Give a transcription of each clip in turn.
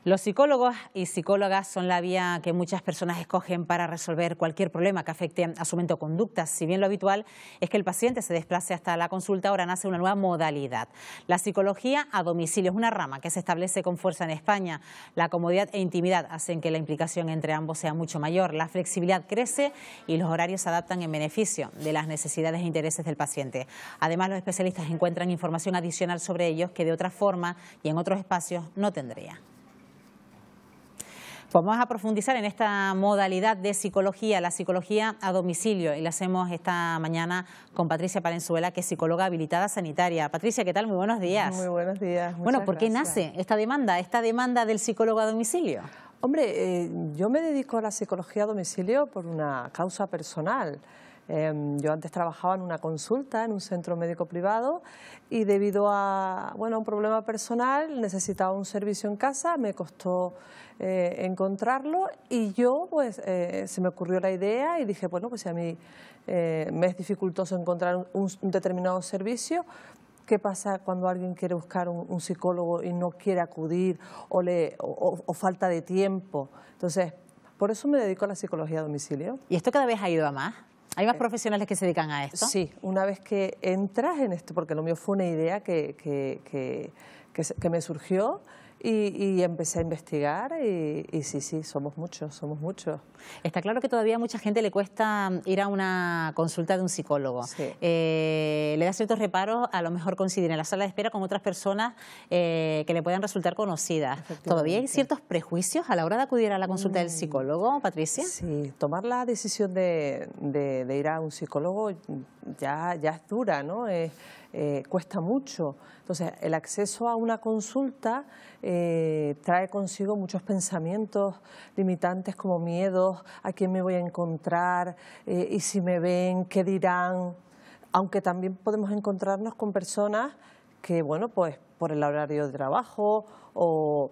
Los psicólogos y psicólogas son la vía que muchas personas escogen para resolver cualquier problema que afecte a su mente o conducta. Si bien lo habitual es que el paciente se desplace hasta la consulta, ahora nace una nueva modalidad. La psicología a domicilio es una rama que se establece con fuerza en España. La comodidad e intimidad hacen que la implicación entre ambos sea mucho mayor. La flexibilidad crece y los horarios se adaptan en beneficio de las necesidades e intereses del paciente. Además, los especialistas encuentran información adicional sobre ellos que de otra forma y en otros espacios no tendría. Pues vamos a profundizar en esta modalidad de psicología, la psicología a domicilio, y la hacemos esta mañana con Patricia Palenzuela, que es psicóloga habilitada sanitaria. Patricia, ¿qué tal? Muy buenos días. Muy buenos días. Bueno, ¿por qué nace esta demanda del psicólogo a domicilio? Hombre, yo me dedico a la psicología a domicilio por una causa personal. Yo antes trabajaba en una consulta en un centro médico privado y debido a un problema personal necesitaba un servicio en casa, me costó encontrarlo y yo se me ocurrió la idea y dije, bueno, pues si a mí me es dificultoso encontrar un determinado servicio, ¿qué pasa cuando alguien quiere buscar un psicólogo y no quiere acudir o falta de tiempo? Entonces, por eso me dedico a la psicología a domicilio. ¿Y esto cada vez ha ido a más? ¿Hay más profesionales que se dedican a esto? Sí, una vez que entras en esto, porque lo mío fue una idea que me surgió y empecé a investigar y sí, somos muchos. Está claro que todavía a mucha gente le cuesta ir a una consulta de un psicólogo. Sí. Le da ciertos reparos, a lo mejor coinciden en la sala de espera con otras personas que le puedan resultar conocidas. ¿Todavía hay ciertos prejuicios a la hora de acudir a la consulta del psicólogo, Patricia? Sí, tomar la decisión de ir a un psicólogo ya es dura, ¿no? Cuesta mucho. Entonces, el acceso a una consulta trae consigo muchos pensamientos limitantes como miedos, a quién me voy a encontrar, y si me ven, qué dirán. Aunque también podemos encontrarnos con personas que, bueno, pues por el horario de trabajo o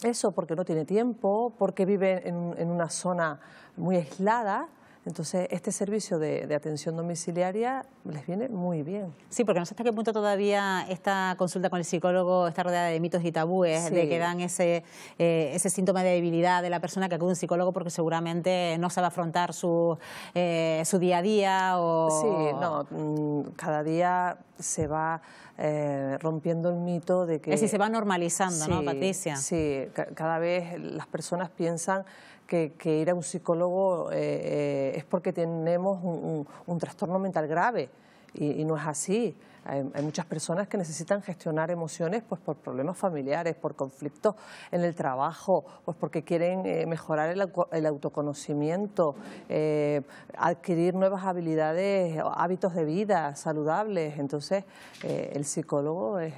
eso, porque no tiene tiempo, porque vive en una zona muy aislada. Entonces, este servicio de atención domiciliaria les viene muy bien. Sí, porque no sé hasta qué punto todavía esta consulta con el psicólogo está rodeada de mitos y tabúes, Sí. de que dan ese síntoma de debilidad de la persona que acude a un psicólogo porque seguramente no sabe afrontar su día a día. Sí, no, cada día se va rompiendo el mito de que... Es decir, se va normalizando, sí, ¿no, Patricia? Sí, cada vez las personas piensan que ir a un psicólogo es porque tenemos un trastorno mental grave y no es así. Hay muchas personas que necesitan gestionar emociones pues por problemas familiares, por conflictos en el trabajo, pues porque quieren mejorar el autoconocimiento, adquirir nuevas habilidades, hábitos de vida saludables. Entonces, el psicólogo es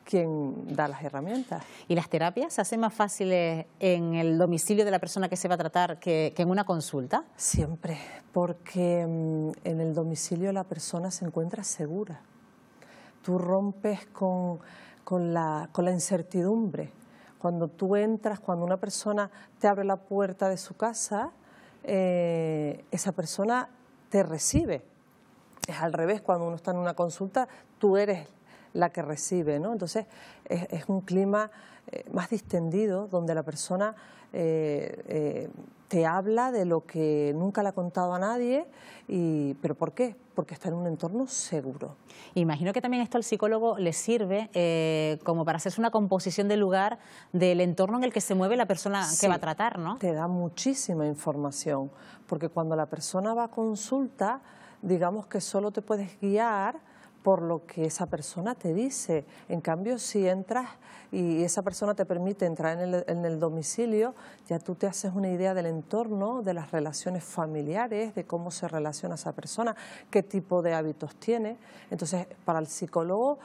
quien da las herramientas. ¿Y las terapias se hacen más fáciles en el domicilio de la persona que se va a tratar que en una consulta? Siempre, porque en el domicilio la persona se encuentra segura. Tú rompes con la incertidumbre. Cuando tú entras, cuando una persona te abre la puerta de su casa, esa persona te recibe. Es al revés, cuando uno está en una consulta, tú eres la que recibe, ¿no? Entonces, es un clima más distendido, donde la persona te habla de lo que nunca le ha contado a nadie. ¿Pero por qué? Porque está en un entorno seguro. Imagino que también esto al psicólogo le sirve como para hacerse una composición del lugar, del entorno en el que se mueve la persona que va a tratar, ¿no? Te da muchísima información, porque cuando la persona va a consulta, digamos que solo te puedes guiar por lo que esa persona te dice. En cambio, si entras y esa persona te permite entrar en el domicilio, ya tú te haces una idea del entorno, de las relaciones familiares, de cómo se relaciona esa persona, qué tipo de hábitos tiene. Entonces, para el psicólogo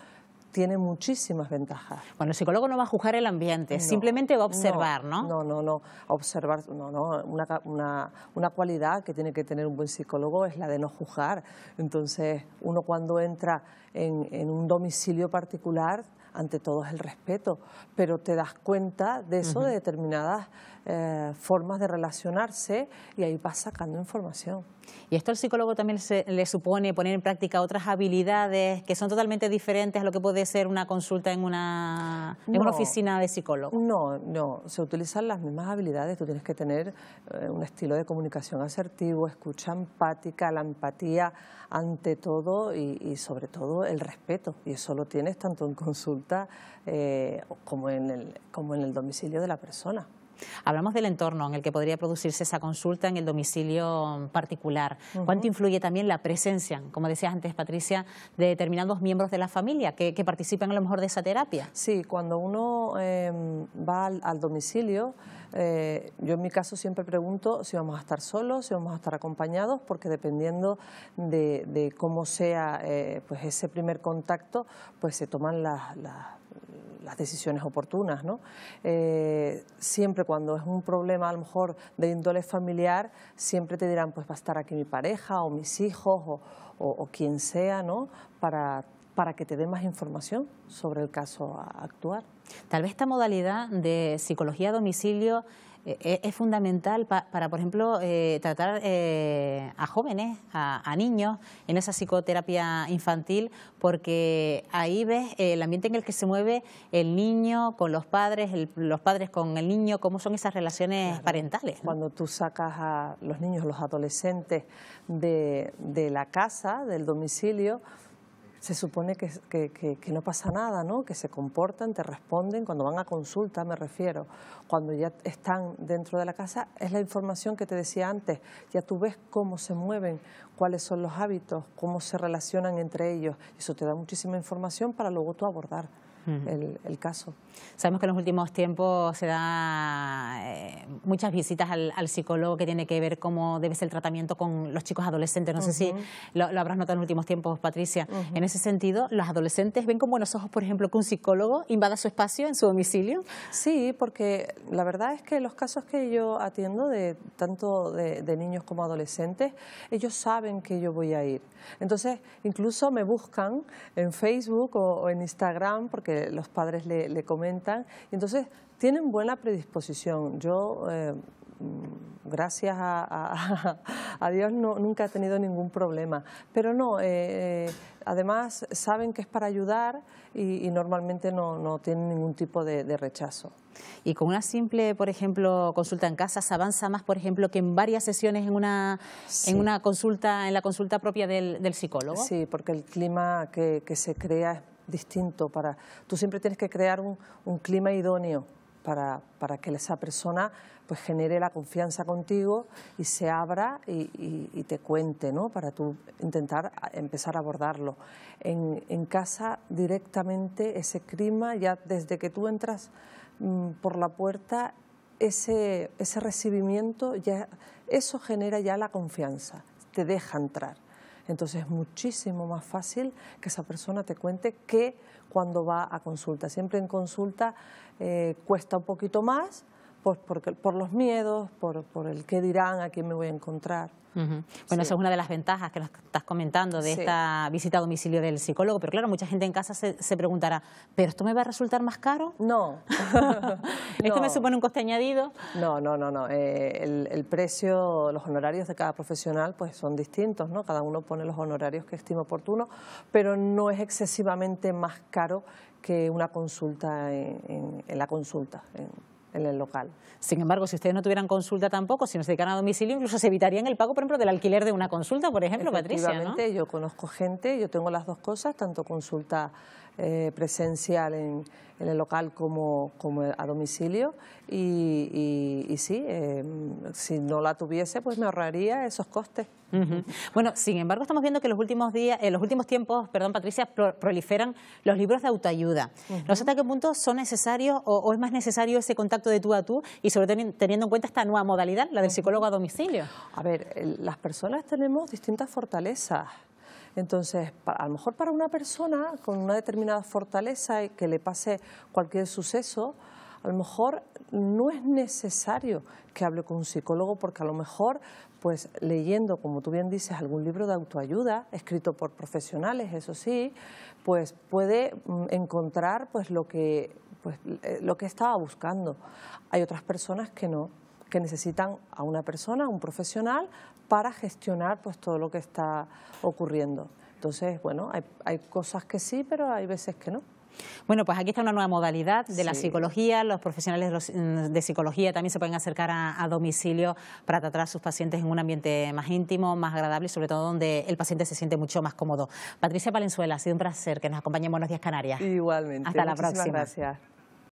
tiene muchísimas ventajas. Bueno, el psicólogo no va a juzgar el ambiente, simplemente va a observar, ¿no? No, observar, una cualidad que tiene que tener un buen psicólogo es la de no juzgar. Entonces, uno cuando entra en un domicilio particular, ante todo es el respeto, pero te das cuenta de eso, de determinadas formas de relacionarse, y ahí vas sacando información. ¿Y esto al psicólogo también le supone poner en práctica otras habilidades que son totalmente diferentes a lo que puede ser una consulta en una oficina de psicólogo? No, se utilizan las mismas habilidades. Tú tienes que tener un estilo de comunicación asertivo, escucha empática, la empatía ante todo y sobre todo el respeto. Y eso lo tienes tanto en consulta como en el domicilio de la persona. Hablamos del entorno en el que podría producirse esa consulta en el domicilio particular. ¿Cuánto influye también la presencia, como decías antes, Patricia, de determinados miembros de la familia que participan a lo mejor de esa terapia? Sí, cuando uno va al domicilio, yo en mi caso siempre pregunto si vamos a estar solos, si vamos a estar acompañados, porque dependiendo de cómo sea pues ese primer contacto, pues se toman las decisiones oportunas, ¿no? Siempre cuando es un problema a lo mejor de índole familiar, siempre te dirán, pues va a estar aquí mi pareja o mis hijos o quien sea, ¿no? Para que te dé más información sobre el caso a actuar. Tal vez esta modalidad de psicología a domicilio es fundamental para, por ejemplo, tratar a jóvenes, a niños en esa psicoterapia infantil, porque ahí ves el ambiente en el que se mueve el niño con los padres con el niño, cómo son esas relaciones parentales, ¿no? Cuando tú sacas a los niños, los adolescentes de la casa, del domicilio, se supone que no pasa nada, ¿no? Que se comportan, te responden, cuando van a consulta me refiero. Cuando ya están dentro de la casa, es la información que te decía antes, ya tú ves cómo se mueven, cuáles son los hábitos, cómo se relacionan entre ellos. Eso te da muchísima información para luego tú abordar el caso. Sabemos que en los últimos tiempos se da muchas visitas al psicólogo que tiene que ver cómo debe ser el tratamiento con los chicos adolescentes. No sé si lo habrás notado en los últimos tiempos, Patricia. En ese sentido, ¿los adolescentes ven con buenos ojos, por ejemplo, que un psicólogo invada su espacio en su domicilio? Sí, porque la verdad es que los casos que yo atiendo, tanto de niños como adolescentes, ellos saben que yo voy a ir. Entonces, incluso me buscan en Facebook o en Instagram, porque los padres le comentan, y entonces tienen buena predisposición. Yo, gracias a Dios, nunca he tenido ningún problema, pero no, además saben que es para ayudar y normalmente no tienen ningún tipo de rechazo. Y con una simple, por ejemplo, consulta en casa, ¿se avanza más, por ejemplo, que en varias sesiones en una consulta, en la consulta propia del psicólogo? Sí, porque el clima que se crea es distinto. Tú siempre tienes que crear un clima idóneo para que esa persona pues genere la confianza contigo y se abra y te cuente, ¿no? Para tú intentar empezar a abordarlo. En casa directamente ese clima, ya desde que tú entras por la puerta, ese recibimiento, ya eso genera ya la confianza, te deja entrar. Entonces es muchísimo más fácil que esa persona te cuente que cuando va a consulta. Siempre en consulta cuesta un poquito más, pues por los miedos, por el qué dirán, a quién me voy a encontrar. Bueno, sí. Esa es una de las ventajas que nos estás comentando de esta visita a domicilio del psicólogo, pero claro, mucha gente en casa se preguntará, ¿pero esto me va a resultar más caro? No. ¿Esto me supone un coste añadido? No. El precio, los honorarios de cada profesional pues son distintos, ¿no? Cada uno pone los honorarios que estima oportuno, pero no es excesivamente más caro que una consulta en la consulta, en el local. Sin embargo, si ustedes no tuvieran consulta tampoco, si no se dedicaran a domicilio, incluso se evitarían el pago, por ejemplo, del alquiler de una consulta, por ejemplo, Patricia, ¿no? Efectivamente, yo conozco gente, yo tengo las dos cosas, tanto consulta presencial en el local como a domicilio y sí, si no la tuviese, pues me ahorraría esos costes. Bueno, sin embargo, estamos viendo que en los últimos tiempos, perdón, Patricia, proliferan los libros de autoayuda. No sé hasta qué punto son necesarios o es más necesario ese contacto de tú a tú y sobre todo teniendo en cuenta esta nueva modalidad, la del psicólogo a domicilio. A ver, las personas tenemos distintas fortalezas. Entonces, a lo mejor para una persona con una determinada fortaleza y que le pase cualquier suceso, a lo mejor no es necesario que hable con un psicólogo, porque a lo mejor, pues leyendo, como tú bien dices, algún libro de autoayuda escrito por profesionales, eso sí, pues puede encontrar pues lo que estaba buscando. Hay otras personas que no, que necesitan a una persona, a un profesional, para gestionar pues todo lo que está ocurriendo. Entonces, bueno, hay cosas que sí, pero hay veces que no. Bueno, pues aquí está una nueva modalidad de la Sí. psicología. Los profesionales de psicología también se pueden acercar a domicilio para tratar a sus pacientes en un ambiente más íntimo, más agradable y sobre todo donde el paciente se siente mucho más cómodo. Patricia Palenzuela, ha sido un placer que nos acompañe en Buenos Días Canarias. Igualmente. Hasta la Muchísimas próxima. gracias.